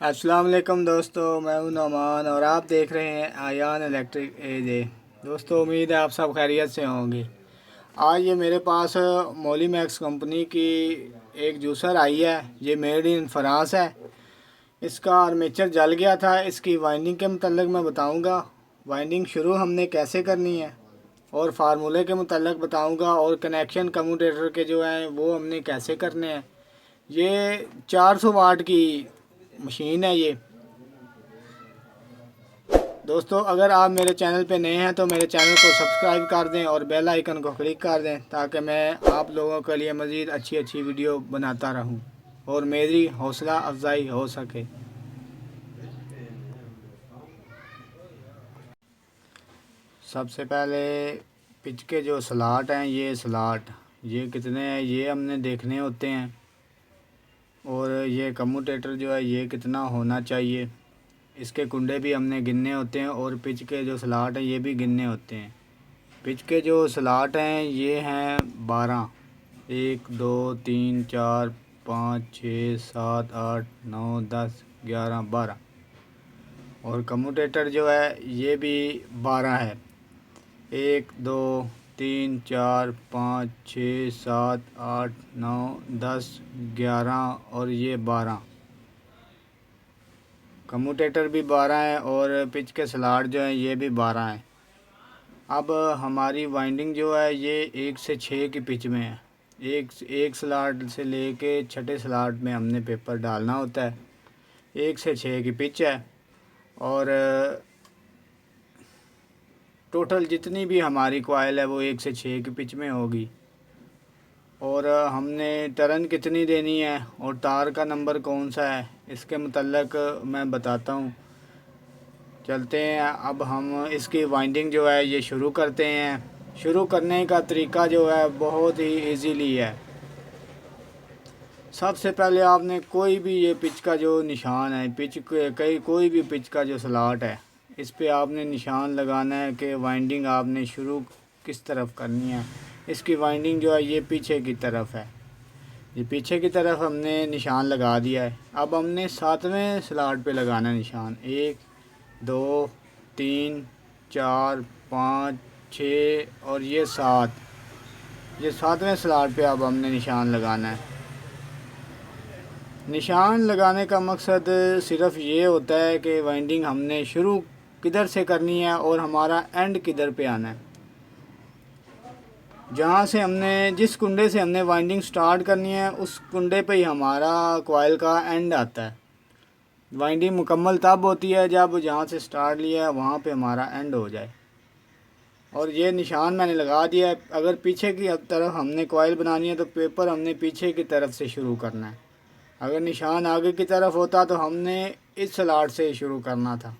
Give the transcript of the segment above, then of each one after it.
अस्सलाम वालेकुम दोस्तों, मैं हूं नौमान और आप देख रहे हैं आयान इलेक्ट्रिक एजे। दोस्तों, उम्मीद है आप सब खैरियत से होंगे। आज ये मेरे पास मोलीमैक्स कंपनी की एक जूसर आई है। ये मेड इन फ्रांस है। इसका आर्मेचर जल गया था। इसकी वाइंडिंग के मतलब मैं बताऊंगा, वाइंडिंग शुरू हमने कैसे करनी है, और फार्मूले के मतलब बताऊंगा, और कनेक्शन कम्यूटेटर के जो हैं वो हमने कैसे करने हैं। ये 400 वाट की मशीन है ये। दोस्तों, अगर आप मेरे चैनल पे नए हैं तो मेरे चैनल को सब्सक्राइब कर दें और बेल आइकन को क्लिक कर दें, ताकि मैं आप लोगों के लिए मज़ीद अच्छी अच्छी वीडियो बनाता रहूं और मेरी हौसला अफजाई हो सके। सबसे पहले पिच के जो स्लॉट हैं, ये स्लॉट ये कितने हैं ये हमने देखने होते हैं, और ये कम्यूटेटर जो है ये कितना होना चाहिए, इसके कुंडे भी हमने गिनने होते हैं, और पिच के जो स्लॉट हैं ये भी गिनने होते हैं। पिच के जो स्लॉट हैं ये हैं 12, 1 2 3 4 5 6 7 8 9 10 11 12, और कम्यूटेटर जो है ये भी 12 है। 1 2 3 4 5 6 7 8 9 10 11 और ये 12। कम्यूटेटर भी 12 है और पिच के स्लॉट जो हैं ये भी 12 हैं। अब हमारी वाइंडिंग जो है ये 1 से 6 की पिच में है। एक स्लॉट से लेके छठे स्लॉट में हमने पेपर डालना होता है। 1 से 6 की पिच है, और टोटल जितनी भी हमारी कॉइल है वो 1 से 6 की पिच में होगी। और हमने टर्न कितनी देनी है और तार का नंबर कौन सा है, इसके मतलब मैं बताता हूँ। चलते हैं, अब हम इसकी वाइंडिंग जो है ये शुरू करते हैं। शुरू करने का तरीका जो है बहुत ही इजीली है। सबसे पहले आपने कोई भी ये पिच का जो निशान है, कोई भी पिच का जो स्लॉट है, इस पे आपने निशान लगाना है कि वाइंडिंग आपने शुरू किस तरफ करनी है। इसकी वाइंडिंग जो है ये पीछे की तरफ है। ये पीछे की तरफ हमने निशान लगा दिया है। अब हमने 7वें स्लॉट पे लगाना है निशान। 1 2 3 4 5 6 और ये 7। ये 7वें स्लॉट पे अब हमने निशान लगाना है। निशान लगाने का मकसद सिर्फ ये होता है कि वाइंडिंग हमने शुरू किधर से करनी है और हमारा एंड किधर पे आना है। जहाँ से हमने जिस कुंडे से हमने वाइंडिंग स्टार्ट करनी है उस कुंडे पे ही हमारा कॉइल का एंड आता है। वाइंडिंग मुकम्मल तब होती है जब जहाँ से स्टार्ट लिया है वहाँ पे हमारा एंड हो जाए। और ये निशान मैंने लगा दिया है। अगर पीछे की तरफ हमने कॉइल बनानी है तो पेपर हमने पीछे की तरफ से शुरू करना है। अगर निशान आगे की तरफ होता तो हमने इस स्लॉट से शुरू करना था।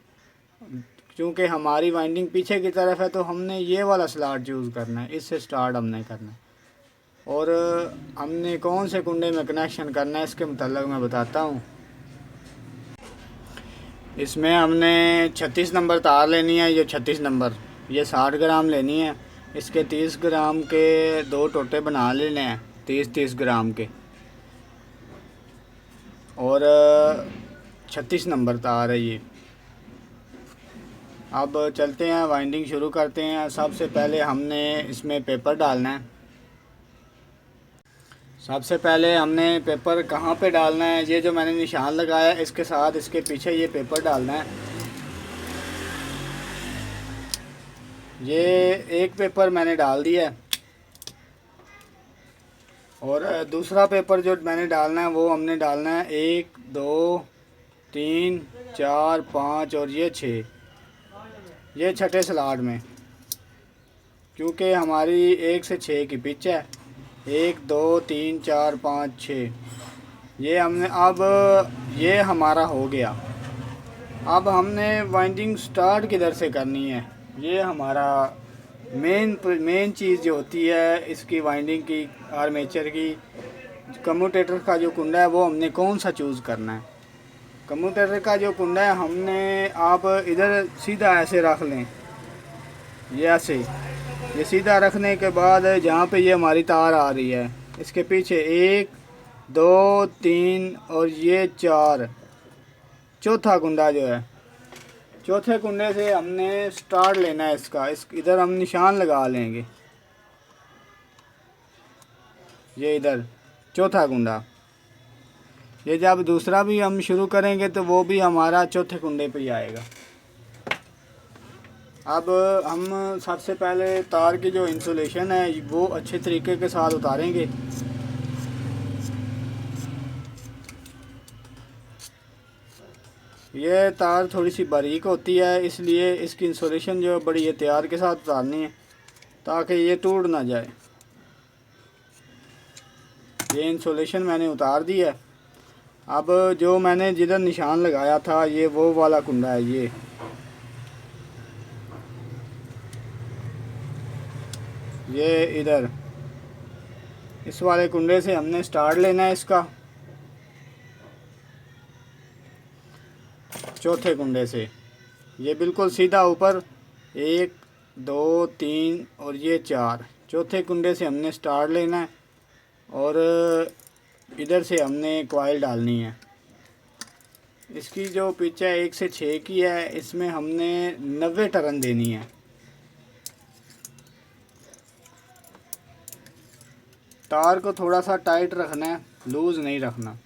क्योंकि हमारी वाइंडिंग पीछे की तरफ है तो हमने ये वाला स्लॉट चूज़ करना है, इससे स्टार्ट हमने करना है। और हमने कौन से कुंडे में कनेक्शन करना है इसके मतलब मैं बताता हूँ। इसमें हमने 36 नंबर तार लेनी है। ये 36 नंबर, ये 60 ग्राम लेनी है। इसके 30 ग्राम के 2 टोटे बना लेने हैं, 30-30 ग्राम के। और 36 नंबर तार है ये। अब चलते हैं, वाइंडिंग शुरू करते हैं। सबसे पहले हमने इसमें पेपर डालना है। सबसे पहले हमने पेपर कहाँ पे डालना है, ये जो मैंने निशान लगाया है इसके साथ इसके पीछे ये पेपर डालना है। ये एक पेपर मैंने डाल दिया है, और दूसरा पेपर जो मैंने डालना है वो हमने डालना है 1 2 3 4 5 और ये 6। ये छठे स्लॉट में, क्योंकि हमारी 1 से 6 की पिच है। 1 2 3 4 5 6 ये हमने, अब ये हमारा हो गया। अब हमने वाइंडिंग स्टार्ट किधर से करनी है, ये हमारा मेन चीज़ जो होती है इसकी वाइंडिंग की, आर्मेचर की। कम्यूटेटर का जो कुंडा है वो हमने कौन सा चूज़ करना है। कम्यूटेटर का जो कुंडा है हमने, आप इधर सीधा ऐसे रख लें, ये ऐसे। ये सीधा रखने के बाद जहाँ पे ये हमारी तार आ रही है इसके पीछे 1 2 3 और ये 4, चौथा कुंडा जो है, चौथे कुंडे से हमने स्टार्ट लेना है इसका। इस इधर हम निशान लगा लेंगे, ये इधर चौथा कुंडा। ये जब दूसरा भी हम शुरू करेंगे तो वो भी हमारा चौथे कुंडे पे ही आएगा। अब हम सबसे पहले तार की जो इंसुलेशन है वो अच्छे तरीके के साथ उतारेंगे। ये तार थोड़ी सी बारीक होती है, इसलिए इसकी इंसुलेशन जो बड़ी एहतियात के साथ उतारनी है ताकि ये टूट ना जाए। ये इंसुलेशन मैंने उतार दी है। अब जो मैंने जिधर निशान लगाया था ये वो वाला कुंडा है, ये इधर इस वाले कुंडे से हमने स्टार्ट लेना है इसका, चौथे कुंडे से। ये बिल्कुल सीधा ऊपर 1 2 3 और ये 4, चौथे कुंडे से हमने स्टार्ट लेना है और इधर से हमने कॉइल डालनी है। इसकी जो पिच है 1 से 6 की है, इसमें हमने 90 टर्न देनी है। तार को थोड़ा सा टाइट रखना है, लूज़ नहीं रखना।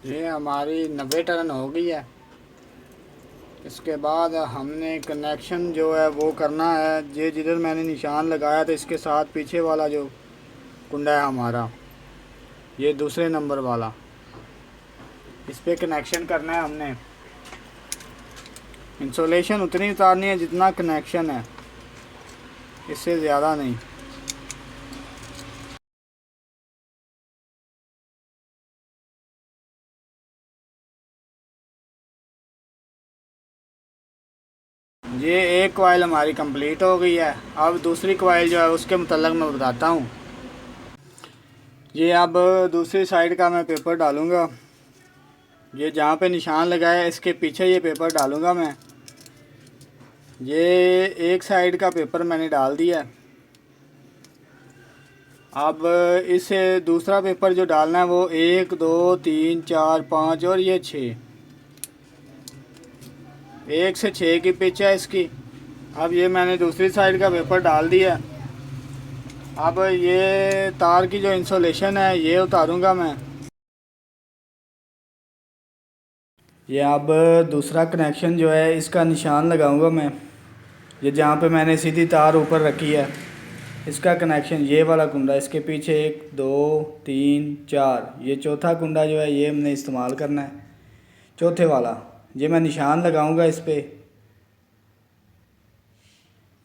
ये हमारी 90 टर्न हो गई है। इसके बाद हमने कनेक्शन जो है वो करना है। ये जिधर मैंने निशान लगाया था इसके साथ पीछे वाला जो कुंडा है हमारा, ये दूसरे नंबर वाला, इस पे कनेक्शन करना है हमने। इंसुलेशन उतनी उतारनी है जितना कनेक्शन है, इससे ज़्यादा नहीं। ये एक कॉइल हमारी कंप्लीट हो गई है। अब दूसरी कॉइल जो है उसके मतलब मैं बताता हूँ। ये अब दूसरी साइड का मैं पेपर डालूँगा। ये जहाँ पे निशान लगाया है इसके पीछे ये पेपर डालूँगा मैं। ये एक साइड का पेपर मैंने डाल दिया। अब इसे दूसरा पेपर जो डालना है वो 1 2 3 4 5 और ये 6, 1 से 6 की पिच है इसकी। अब ये मैंने दूसरी साइड का पेपर डाल दिया। अब ये तार की जो इंसुलेशन है ये उतारूंगा मैं। ये अब दूसरा कनेक्शन जो है इसका निशान लगाऊंगा मैं। ये जहाँ पे मैंने सीधी तार ऊपर रखी है इसका कनेक्शन, ये वाला कुंडा, इसके पीछे 1 2 3 4, ये चौथा कुंडा जो है ये हमने इस्तेमाल करना है, चौथे वाला। ये मैं निशान लगाऊंगा इस पे।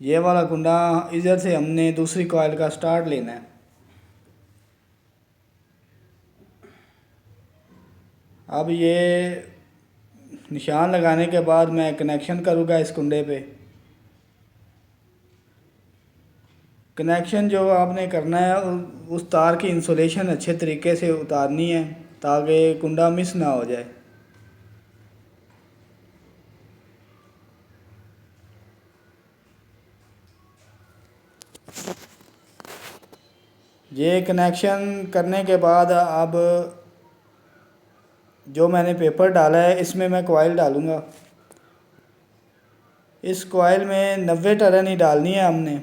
ये वाला कुंडा इधर से हमने दूसरी कॉइल का स्टार्ट लेना है। अब ये निशान लगाने के बाद मैं कनेक्शन करूँगा इस कुंडे पे। कनेक्शन जो आपने करना है उस तार की इंसुलेशन अच्छे तरीके से उतारनी है ताकि कुंडा मिस ना हो जाए। ये कनेक्शन करने के बाद अब जो मैंने पेपर डाला है इसमें मैं कॉइल डालूँगा। इस कॉइल में 90 टर्न ही डालनी है हमने।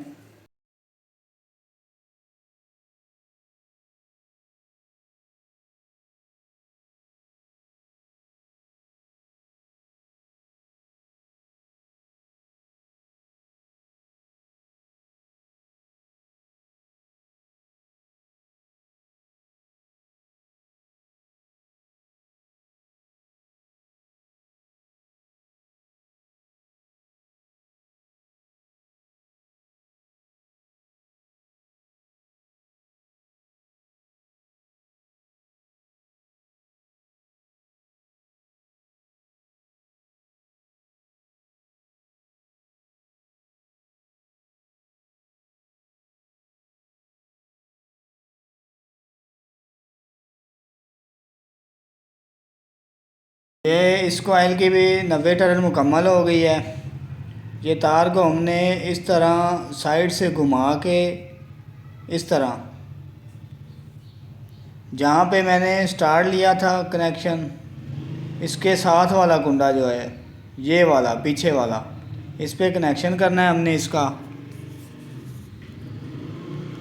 ये इस कॉइल की भी 90 टर्न मुकम्मल हो गई है। ये तार को हमने इस तरह साइड से घुमा के इस तरह जहाँ पे मैंने स्टार्ट लिया था कनेक्शन, इसके साथ वाला कुंडा जो है ये वाला पीछे वाला, इस पे कनेक्शन करना है हमने इसका,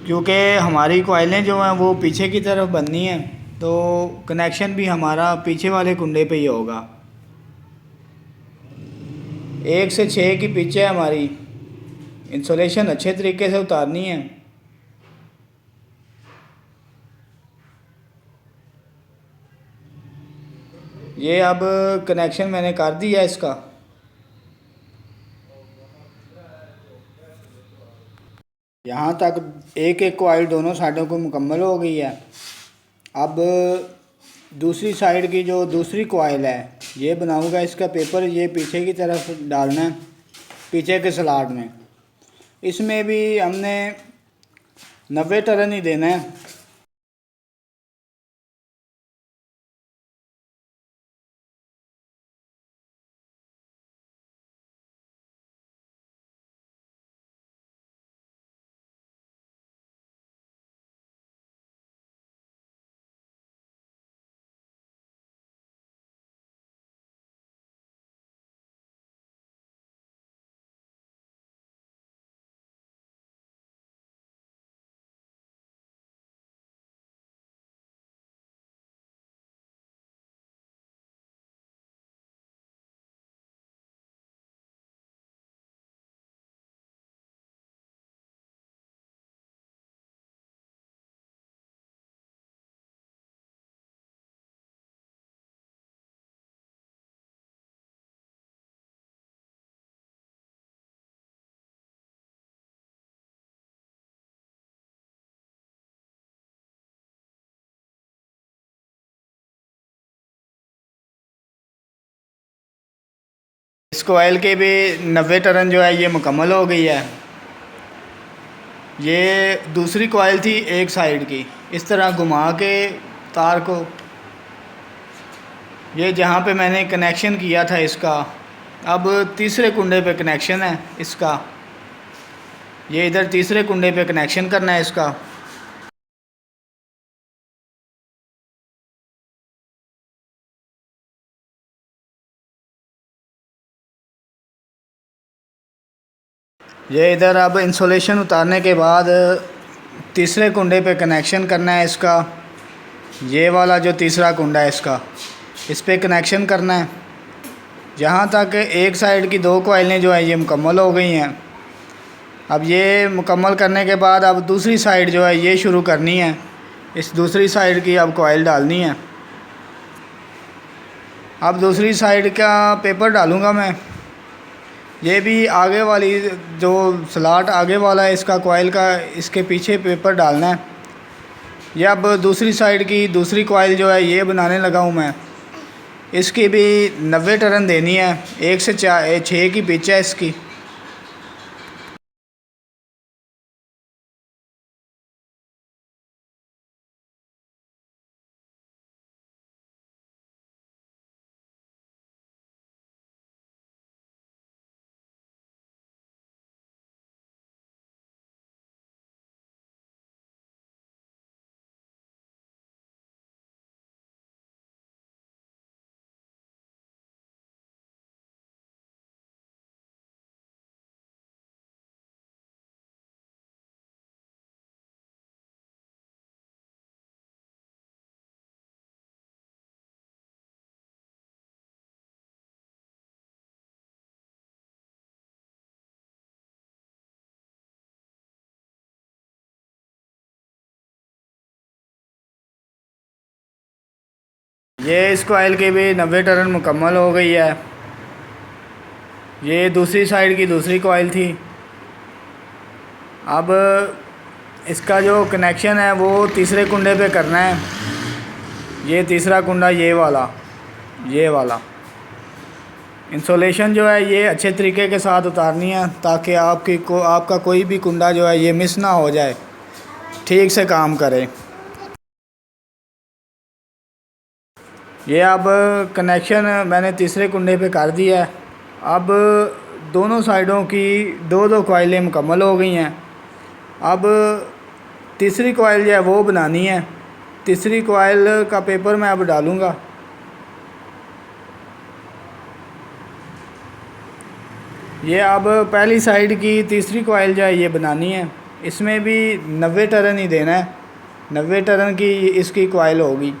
क्योंकि हमारी कॉइलें जो हैं वो पीछे की तरफ बननी है, तो कनेक्शन भी हमारा पीछे वाले कुंडे पे ही होगा। 1 से 6 की पिच है हमारी। इंसुलेशन अच्छे तरीके से उतारनी है। ये अब कनेक्शन मैंने कर दिया इसका। यहाँ तक एक एक कॉइल दोनों साइडों को मुकम्मल हो गई है। अब दूसरी साइड की जो दूसरी कॉइल है ये बनाऊंगा, इसका पेपर ये पीछे की तरफ डालना है, पीछे के स्लॉट में। इसमें भी हमने 90 टर्न ही देना है। इस कॉइल के भी 90 टर्न जो है ये मुकम्मल हो गई है। ये दूसरी कॉइल थी एक साइड की, इस तरह घुमा के तार को, ये जहाँ पे मैंने कनेक्शन किया था इसका, अब तीसरे कुंडे पे कनेक्शन है इसका। ये इधर तीसरे कुंडे पे कनेक्शन करना है इसका। ये इधर अब इंसुलेशन उतारने के बाद तीसरे कुंडे पे कनेक्शन करना है इसका। ये वाला जो तीसरा कुंडा है इसका, इस पे कनेक्शन करना है। जहाँ तक एक साइड की 2 कॉइलें जो है ये मुकम्मल हो गई हैं। अब ये मुकम्मल करने के बाद अब दूसरी साइड जो है ये शुरू करनी है। इस दूसरी साइड की अब कॉइल डालनी है। अब दूसरी साइड का पेपर डालूँगा मैं। ये भी आगे वाली जो स्लॉट आगे वाला है इसका कॉइल का, इसके पीछे पेपर डालना है। ये अब दूसरी साइड की दूसरी कॉइल जो है ये बनाने लगा हूँ मैं। इसकी भी 90 टर्न देनी है। 1 से 6 की पिच है इसकी। ये इस कॉइल की भी 90 टर्न मुकम्मल हो गई है। ये दूसरी साइड की दूसरी कॉइल थी। अब इसका जो कनेक्शन है वो तीसरे कुंडे पे करना है। ये तीसरा कुंडा ये वाला इंसुलेशन जो है ये अच्छे तरीके के साथ उतारनी है, ताकि आपका कोई भी कुंडा जो है ये मिस ना हो जाए, ठीक से काम करे। ये अब कनेक्शन मैंने तीसरे कुंडे पे कर दिया है। अब दोनों साइडों की दो दो कॉइलें मुकम्मल हो गई हैं। अब तीसरी कॉइल जो है वो बनानी है। तीसरी कॉइल का पेपर मैं अब डालूँगा। ये अब पहली साइड की तीसरी कॉइल जो है ये बनानी है। इसमें भी 90 टर्न ही देना है। 90 टर्न की इसकी कॉइल होगी।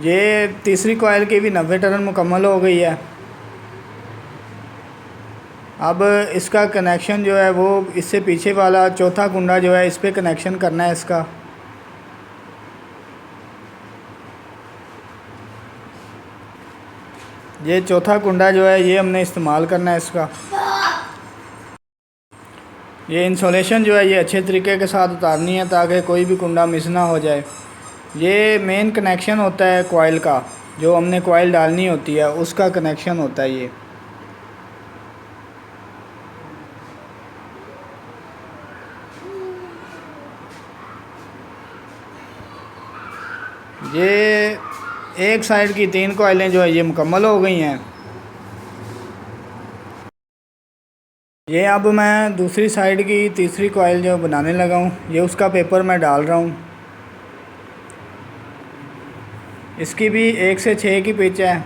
ये तीसरी कॉइल की भी 90 टर्न मुकम्मल हो गई है। अब इसका कनेक्शन जो है वो इससे पीछे वाला चौथा कुंडा जो है इस पर कनेक्शन करना है इसका। ये चौथा कुंडा जो है ये हमने इस्तेमाल करना है इसका। ये इंसुलेशन जो है ये अच्छे तरीके के साथ उतारनी है ताकि कोई भी कुंडा मिस ना हो जाए। ये मेन कनेक्शन होता है कॉइल का, जो हमने कॉइल डालनी होती है उसका कनेक्शन होता है ये एक साइड की 3 कॉइलें जो है ये मुकम्मल हो गई हैं। ये अब मैं दूसरी साइड की तीसरी कॉइल जो बनाने लगा हूँ, ये उसका पेपर मैं डाल रहा हूँ। इसकी भी 1 से 6 की पिच है।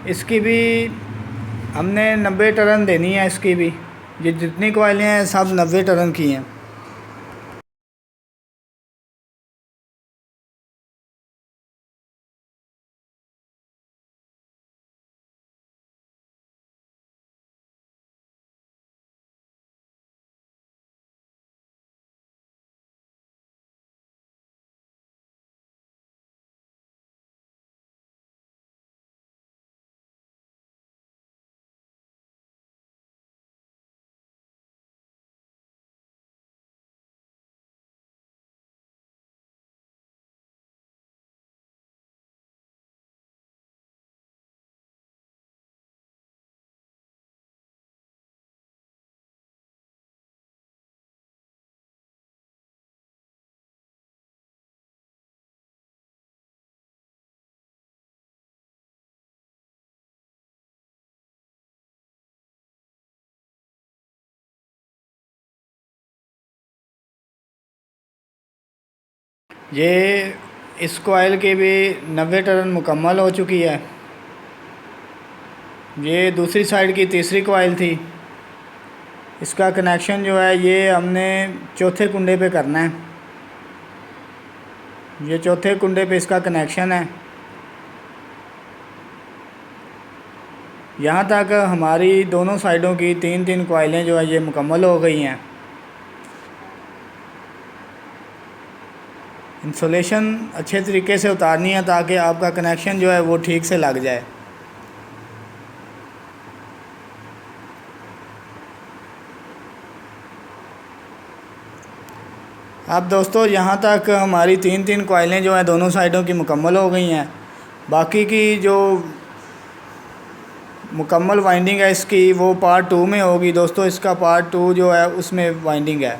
इसकी भी हमने 90 टर्न देनी है। इसकी भी ये जितनी कॉइलें हैं सब 90 टर्न की हैं। ये इस कॉइल की भी 90 टर्न मुकम्मल हो चुकी है। ये दूसरी साइड की तीसरी कॉइल थी। इसका कनेक्शन जो है ये हमने चौथे कुंडे पे करना है। ये चौथे कुंडे पे इसका कनेक्शन है। यहाँ तक हमारी दोनों साइडों की 3-3 कॉइलें जो है ये मुकम्मल हो गई हैं। इंसुलेशन अच्छे तरीके से उतारनी है ताकि आपका कनेक्शन जो है वो ठीक से लग जाए। अब दोस्तों यहाँ तक हमारी 3-3 कॉइलें जो हैं दोनों साइडों की मुकम्मल हो गई हैं। बाकी की जो मुकम्मल वाइंडिंग है इसकी वो पार्ट 2 में होगी दोस्तों। इसका पार्ट 2 जो है उसमें वाइंडिंग है।